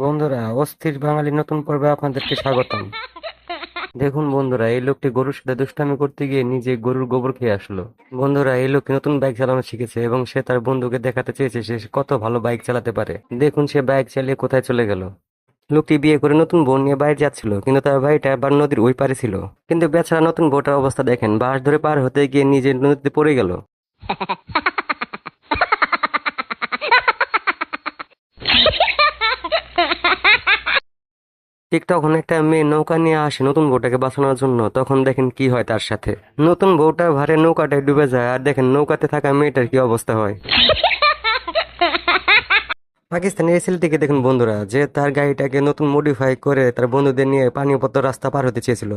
বন্ধুরা, অস্থির বাঙালি নতুন পর্বে আপনাদেরকে স্বাগতম। দেখুন বন্ধুরা, এই লোকটি গরুর সাথে দুষ্টামি করতে গিয়ে নিজে গরুর গোবর খেয়ে আসলো। বন্ধুরা, এই লোকটি নতুন বাইক চালানো শিখেছে এবং সে তার বন্ধুকে দেখাতে চেয়েছে সে কত ভালো বাইক চালাতে পারে। দেখুন সে বাইক চালিয়ে কোথায় চলে গেল। লোকটি বিয়ে করে নতুন বউ নিয়ে বাইরে যাচ্ছিল, কিন্তু তার বাড়িটা আবার নদীর ওই পারে ছিল। কিন্তু বেচারা নতুন বউটার অবস্থা দেখেন, বাঁশ ধরে পার হতে গিয়ে নিজে নদীতে পড়ে গেল। ঠিক তখন একটা মেয়ে নৌকা নিয়ে আসে নতুন বউটাকে বাঁচানোর জন্য। তখন দেখেন কি হয় তার সাথে। নতুন বউটা ভারে নৌকাটায় ডুবে যায়, আর দেখেন নৌকাতে থাকা মেয়েটার কি অবস্থা হয়। পাকিস্তানের এই ছেলেটিকে দেখুন বন্ধুরা, যে তার গাড়িটাকে নতুন মডিফাই করে তার বন্ধুদের নিয়ে পানিপত্র রাস্তা পার হতে চেয়েছিল।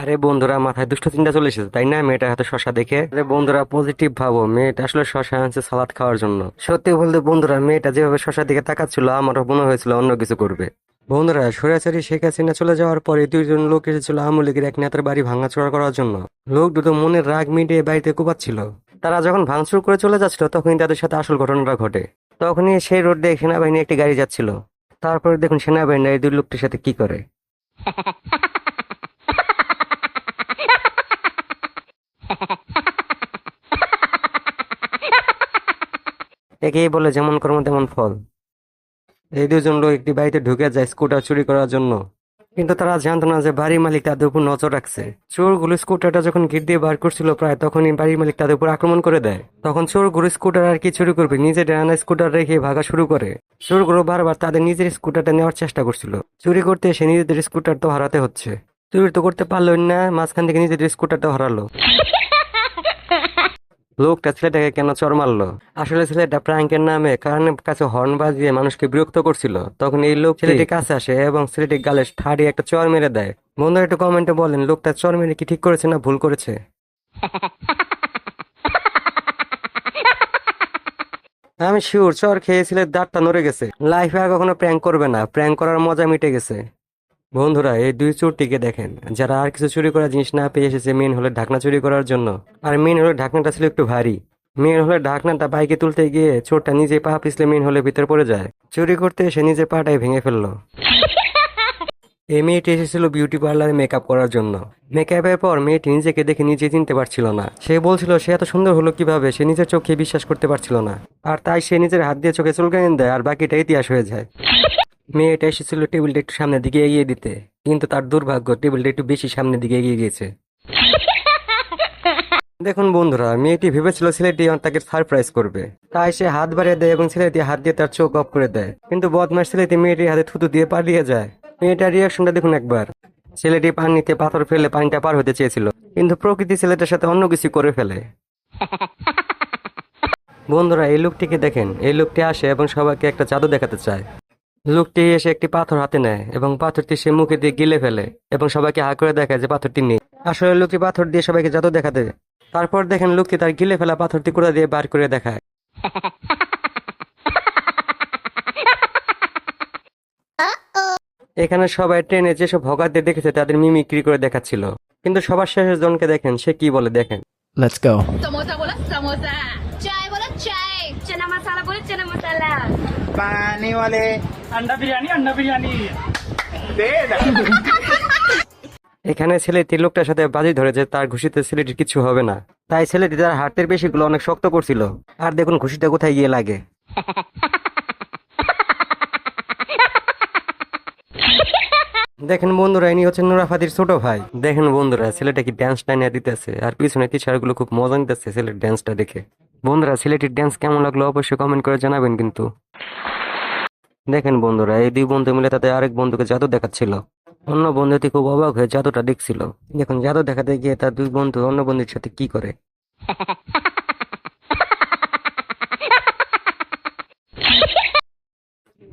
আরে বন্ধুরা, মাথায় দুষ্ট চিন্তা চলে এসেছে তাই না? মেয়েটার হাতে শশা দেখে। আরে বন্ধুরা, পজিটিভ ভাবো, মেয়েটা আসলে শশা আনছে সালাদ খাওয়ার জন্য। সত্যি বলতে বন্ধুরা, মেয়েটা যেভাবে শশার দিকে তাকাচ্ছিল আমারও মনে হয়েছিল অন্য কিছু করবে। বন্ধুরা, স্বৈরাচারী শেখ হাসিনা চলে যাওয়ার পরে দুইজন লোক এসেছিল আওয়ামী লীগের এক নেতার বাড়ি ভাঙাচোরা করার জন্য। লোক দুটো মনের রাগ মিটিয়ে বাড়িতে কোপাচ্ছিল। তারা যখন ভাঙচুর করে চলে যাচ্ছিল তখনই তাদের সাথে আসল ঘটনাটা ঘটে। তখনই সেই রোড দিয়ে সেনাবাহিনী একটি গাড়ি যাচ্ছিল। তারপরে দেখুন সেনাবাহিনী এই দুই লোকটির সাথে কি করে। একেই বলে যেমন কর্ম তেমন ফল। এই দুজন লোক একটি বাড়িতে ঢুকে যায় স্কুটার চুরি করার জন্য। কিন্তু তারা জানতো না যে বাড়ির মালিক তাদের উপর নজর রাখছে। চোরগুলো স্কুটারটা যখন গেট দিয়ে বার করছিল প্রায় তখনই বাড়ির মালিক তাদের উপর আক্রমণ করে দেয়। তখন চোরগুলো স্কুটার আর কি চুরি করবে, নিজের আনা স্কুটার রেখে ভাগা শুরু করে। চোরগুলো বারবার তাদের নিজের স্কুটারটা নেওয়ার চেষ্টা করছিল। চুরি করতে এসে নিজেদের স্কুটার তো হারাতে হচ্ছে। চুরি তো করতে পারলো না, মাঝখান থেকে নিজেদের স্কুটারটা হারালো। লোকটা ছেলেটাকে কেন চড় মারলো? আসলে ছেলেটা প্রাঙ্কের নামে কারণের কাছে হর্ন বাজিয়ে মানুষকে বিরক্ত করছিল। তখন এই লোক ছেলেটির কাছে আসে এবং ছেলেটির গালে ঠাড়ি একটা চড় মেরে দেয়। বন্ধুরা একটু কমেন্টে বলেন, লোকটা চড় মেরে কি ঠিক করেছে না ভুল করেছে? আমি শিওর চড় খেয়ে ছেলের দাঁতটা নড়ে গেছে। লাইফে আর কখনো প্র্যাঙ্ক করবে না, প্র্যাঙ্ক করার মজা মিটে গেছে। বন্ধুরা, এই দুই চোরটিকে দেখেন, যারা আর কিছু চুরি করার জিনিস না পেয়ে এসেছে মেন হলে ঢাকনা চুরি করার জন্য। আর মেন হলে ঢাকনাটা ছিল একটু ভারী। মেন হলে ঢাকনাটা বাইকে তুলতে গিয়ে চোরটা নিজে পা পিছলে মেন হলে ভিতরে পড়ে যায়। চুরি করতে এসে নিজের পাটাই ভেঙে ফেললো। এই মেয়েটি এসেছিল বিউটি পার্লারে মেকআপ করার জন্য। মেকআপের পর মেয়েটি নিজেকে দেখে নিজে চিনতে পারছিল না। সে বলছিল সে এত সুন্দর হলো কিভাবে, সে নিজের চোখে বিশ্বাস করতে পারছিল না। আর তাই সে নিজের হাত দিয়ে চোখে চুলকানি দেয় আর বাকিটা ইতিহাস হয়ে যায়। মেয়েটা এসেছিল টেবিলটা একটু সামনের দিকে এগিয়ে দিতে, কিন্তু তার দুর্ভাগ্য টেবিলটা একটু বেশি সামনের দিকে এগিয়ে গিয়েছে। দেখুন বন্ধুরা, মেয়েটি ভেবেছিল ছেলেটি তাকে সারপ্রাইজ করবে, তাই সে হাত বাড়িয়ে দেয় এবং ছেলেটি হাত দিয়ে তার চোখ অফ করে দেয়। কিন্তু বদমাস ছেলেটি মেয়েটির হাতে থুতু দিয়ে পালিয়ে যায়। মেয়েটার রিয়াকশনটা দেখুন একবার। ছেলেটি পানিতে পাথর ফেলে পানিটা পার হতে চেয়েছিল, কিন্তু প্রকৃতি ছেলেটার সাথে অন্য কিছু করে ফেলে। বন্ধুরা, এই লোকটিকে দেখেন, এই লোকটি আসে এবং সবাইকে একটা জাদু দেখাতে চায়। লোকটি এসে একটি পাথর হাতে নেয় এবং পাথরটি সে মুখে দিয়ে গিলে ফেলে এবং সবাইকে হা করে দেখায় যে পাথরটি নেই। আসলে লোকটি পাথর দিয়ে সবাইকে জাদু দেখাতে। তারপর দেখেন লোকটি তার গিলে ফেলা পাথরটি কোড়া দিয়ে বার করে দেখায়। এখানে সবাই ট্রেনে যেসব ভগারদের দেখেছে তাদের মিমিক্রি করে দেখাচ্ছিল। কিন্তু সবার শেষের জনকে দেখেন, সে কি বলে দেখেন। Let's go. समोसा बोला समोसा चाय बोला चाय चना मसाला बोले चना मसाला पानी वाले अंडा बिरयानी दे दे। এখানে ছেলেটি লোকটার সাথে বাজি ধরে যে তার ঘুষিতে ছেলেটির কিছু হবে না। তাই ছেলেটি তার হাতের পেশিগুলো অনেক শক্ত করছিল। আর দেখুন ঘুষিটা কোথায় গিয়ে লাগে। দেখেন বন্ধুরা, ইনি হচ্ছেন নুরা ফাতির ছোট ভাই। দেখেন বন্ধুরা, ছেলেটা কি ড্যান্সটা নিয়ে দিতেছে আর পিছনে টিচার গুলো খুব মজা নিতেছে ছেলের ড্যান্সটা দেখে। বন্ধুরা, ছেলেটির ড্যান্স কেমন লাগলো অবশ্যই কমেন্ট করে জানাবেন কিন্তু। দেখেন বন্ধুরা, এই দুই বন্ধু মিলে তাদের আরেক বন্ধুকে জাদু দেখাচ্ছিল। অন্য বন্ধুটি খুব অবাক হয়ে জাদুটা দেখছিল। দেখুন জাদু দেখাতে গিয়ে তার দুই বন্ধু অন্য বন্ধুর সাথে কি করে।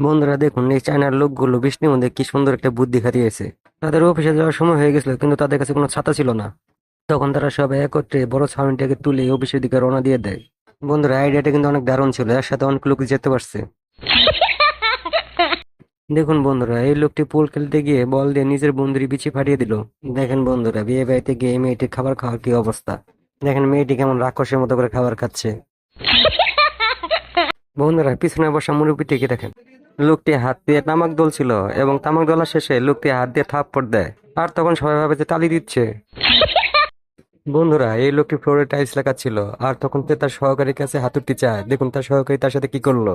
বন্ধুরা দেখুন, এই চায়নার লোকগুলো বৃষ্টির মধ্যে কি সুন্দর একটা বুদ্ধি খাটিয়েছে। তাদের অফিসে যাওয়ার সময় হয়ে গেছিল, কিন্তু তাদের কাছে কোনো ছাতা ছিল না। তখন তারা সবাই একত্রে বড় ছাউনিটাকে তুলে অফিসের দিকে রওনা দিয়ে দেয়। বন্ধুরা, আইডিয়াটা কিন্তু অনেক দারুণ ছিল, এর সাথে অনেক লোক যেতে পারছে। দেখুন বন্ধুরা, এই লোকটি পুল খেলতে গিয়ে বল দিয়ে নিজের বন্ধুরই বিচি ফাটিয়ে দিল। দেখেন বন্ধুরা, বিয়ে বাড়িতে গিয়ে এই মেয়েটির খাবার খাওয়ার কি অবস্থা। দেখেন মেয়েটি কেমন রাক্ষসের মতো করে খাবার খাচ্ছে। বন্ধুরা, পিছনে বসা মুরব্বিটিকে দেখেন। লোকটি হাত দিয়ে তামাক দলছিল এবং তামাক দলার শেষে লোকটি হাত দিয়ে থাপ্পড় দেয়। আর তখন সবাই ভাবে যে তালি দিচ্ছে। বন্ধুরা, এই লোকটি ফ্লোরে টাইলস লাগাচ্ছিল আর তখন সে তার সহকারীর কাছে হাতুড়ি চায়। দেখুন তার সহকারী তার সাথে কি করলো।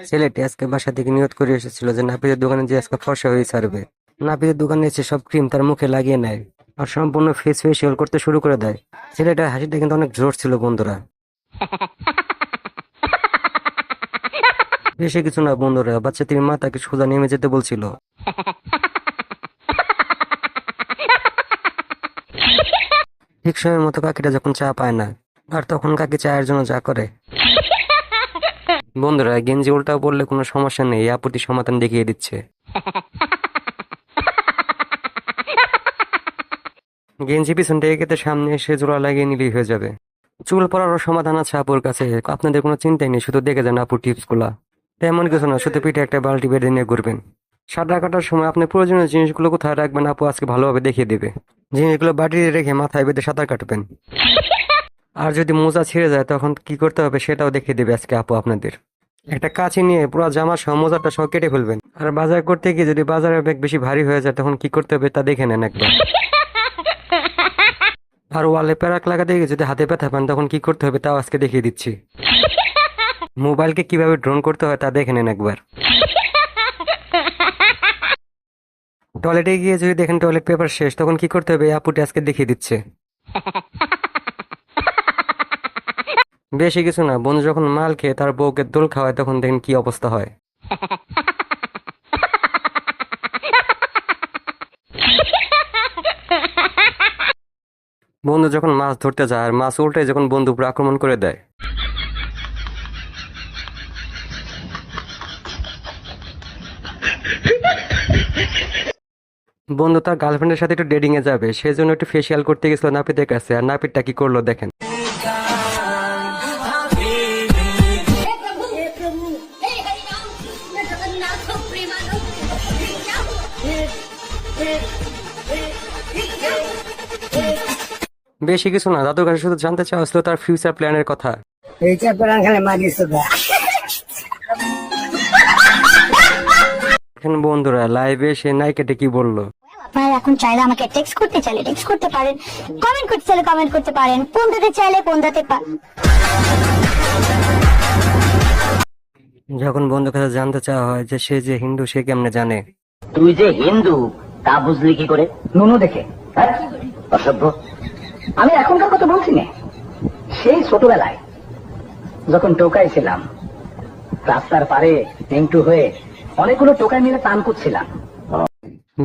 ছেলেটি আজকে বাসা থেকে নিয়ত করে এসেছিল যে নাপিতের দোকানে যে আজকে ফর্সা হয়ে ছাড়বে। নাপিতের দোকানে এসে সব ক্রিম তার মুখে লাগিয়ে নেয় আর সম্পূর্ণ ফেস ফেসিয়াল করতে শুরু করে দেয়। ছেলেটার হাসিটা কিন্তু অনেক জোর ছিল বন্ধুরা। বেশি কিছু না বন্ধুরা, বাচ্চাটির মা তাকে সোজা নেমে যেতে বলছিল। ঠিক সময়ের মতো কাকিটা যখন চা পায় না আর তখন কাকি চায়ের জন্য যা করে। বন্ধুরা, গেঞ্জি উল্টা পড়লে কোনো সমস্যা নেই, এই আপুটি সমাধান দেখিয়ে দিচ্ছে। গেঞ্জি পিছন থেকে কেটে সামনে এসে জোড়া লাগিয়ে নিলেই হয়ে যাবে। চুল পড়ারও সমাধান আছে আপুর কাছে, আপনাদের কোনো চিন্তাই নেই, শুধু দেখে যান আপুর টিপস গুলা। তেমন কিছু না, শুধু পিঠে একটা বালতি বেঁধে নিয়ে ঘুরবেন। সাঁতার কাটার সময় আপনি প্রয়োজনীয় জিনিসগুলো কোথায় রাখবেন আপু আজকে ভালোভাবে দেখিয়ে দিবে। জিনিসগুলো বাটিতে রেখে মাথায় বেঁধে সাঁতার কাটবেন। আর যদি মোজা ছিঁড়ে যায় তখন কি করতে হবে সেটাও দেখিয়ে দেবে আজকে আপু আপনাদের। একটা কাঁচি নিয়ে পুরো জামা সহ মোজাটা সহ কেটে ফেলবেন। আর বাজার করতে গিয়ে যদি বাজারের ব্যাগ বেশি ভারী হয়ে যায় তখন কি করতে হবে তা দেখে নেন একবার। আর ওয়ালে প্যারাক লাগাতে গিয়ে যদি হাতে ব্যথা পান তখন কি করতে হবে তাও আজকে দেখিয়ে দিচ্ছি। মোবাইলকে কিভাবে ড্রোন করতে হয় তা দেখে নেন একবার। টয়লেটে গিয়ে যদি দেখেন টয়লেট পেপার শেষ তখন কি করতে হবে এই আপুটি আজকে দেখিয়ে দিচ্ছে। বেশি কিছু না, বন্ধু যখন মাল খেয়ে তার বউকে দোল খাওয়ায় তখন দেখেন কি অবস্থা হয়। বন্ধু যখন মাছ ধরতে যায় আর মাছ উল্টে যখন বন্ধু উপর আক্রমণ করে দেয়। বন্ধু তার গার্লফ্রেন্ডের সাথে একটু ডেটিং এ যাবে, সেই জন্য একটু ফেসিয়াল করতে গেছিল নাপিতের কাছে। আর নাপিতটা কি করলো দেখেন। हे प्रभु हे हरि राम मैं जगन्नाथ प्रेमानंद বেশি কিছু না, দাদুর কাছে শুধু জানতে চাওয়া ছিল তার ফিউচার প্ল্যানের কথা। এইটা প্রাণ খেলে মাগি সুদা এখন বন্ধুরা লাইভে সে নায়িকাটা কি বললো। আপনারা এখন চাইলে আমাকে টেক্সট করতে চাইলে টেক্সট করতে পারেন, কমেন্ট করতে চাইলে কমেন্ট করতে পারেন, ফোন দিতে চাইলে ফোন দিতে পারেন। যখন বন্ধুর কাছে জানতে চাওয়া হয় যে সে যে হিন্দু সে কেমনে জানে। তুই যে হিন্দু তা বুঝলি কি করে? নুনু দেখে। হ্যাঁ? অসভ্য। আমি এখনকার কথা বলছি না, সেই ছোটবেলায় যখন টোকাই ছিলাম, রাস্তার পারে টেংটু হয়ে অনেকগুলো টোকাই মিলে টান করছিলাম।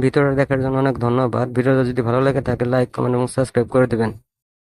ভিডিওটা দেখার জন্য অনেক ধন্যবাদ। ভিডিওটা যদি ভালো লাগে তাকে লাইক কমেন্ট এবং সাবস্ক্রাইব করে দেবেন।